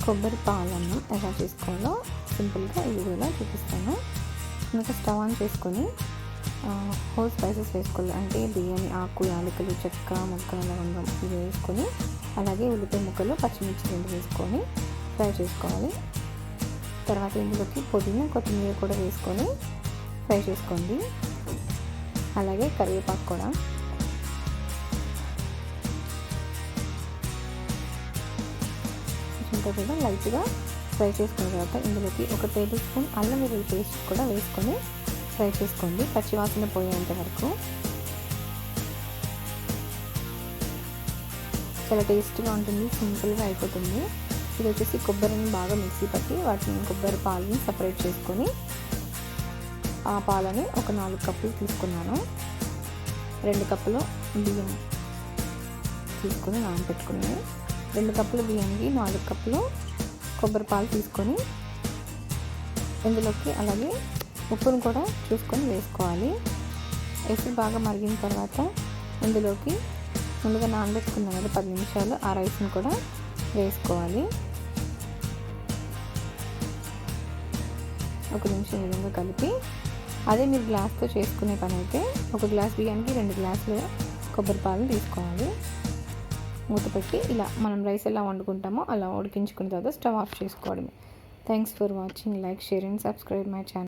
కొబ్బరి పాలన్నం ఎలా చేసుకోవాలో సింపుల్గా ఈ వీడియోలో చూపిస్తాను. ఇంకా స్టవ్ ఆన్ చేసుకొని హోల్ స్పైసెస్ వేసుకోవాలి. అంటే బిర్యానీ ఆకు, యాలకులు, చెక్క, మొగ్గ, లవంగం ఇవి వేసుకొని, అలాగే ఉల్లిపాయ ముక్కలు, పచ్చిమిర్చి రెండు వేసుకొని ఫ్రై చేసుకోవాలి. తర్వాత ఇందులోకి పుదీనా, కొత్తిమీర కూడా వేసుకొని ఫ్రై చేసుకోండి. అలాగే కరివేపాకు కూడా. ఇంకా కూడా లైట్గా ఫ్రై చేసుకున్న తర్వాత ఇందులోకి 1 టేబుల్ స్పూన్ అల్లం వెల్లుల్లి పేస్ట్ కూడా వేసుకొని ఫ్రై చేసుకోండి, పచ్చివాసన పోయేంత వరకు. చాలా టేస్ట్గా ఉంటుంది, సింపుల్గా అయిపోతుంది. ఇది వచ్చేసి కొబ్బరిని బాగా మిక్సీ పట్టి వాటిని కొబ్బరి పాలని సపరేట్ చేసుకొని, ఆ పాలని ఒక 4 కప్పులు తీసుకున్నాను. 2 కప్పులు బియ్యం తీసుకొని నానబెట్టుకున్నాను. 2 కప్పుల బియ్యానికి 4 కప్పులు కొబ్బరి పాలు తీసుకొని ఇందులోకి అలాగే ఉప్పును కూడా చూసుకొని వేసుకోవాలి. వేసి బాగా మరిగిన తర్వాత ఇందులోకి ముందుగా నానబెట్టుకున్నాం కదా 10 నిమిషాలు, ఆ రైస్ని కూడా వేసుకోవాలి. 1 నిమిషం విధంగా కలిపి, అదే మీరు గ్లాస్తో చేసుకునే పని అయితే 1 గ్లాస్ బియ్యానికి 2 గ్లాసులు కొబ్బరి పాలు తీసుకోవాలి. మూత పెట్టి ఇలా మనం రైస్ ఎలా వండుకుంటామో అలా ఉడికించుకున్న తర్వాత స్టవ్ ఆఫ్ చేసుకోవడమే. Thanks for watching. Like, share and subscribe my channel.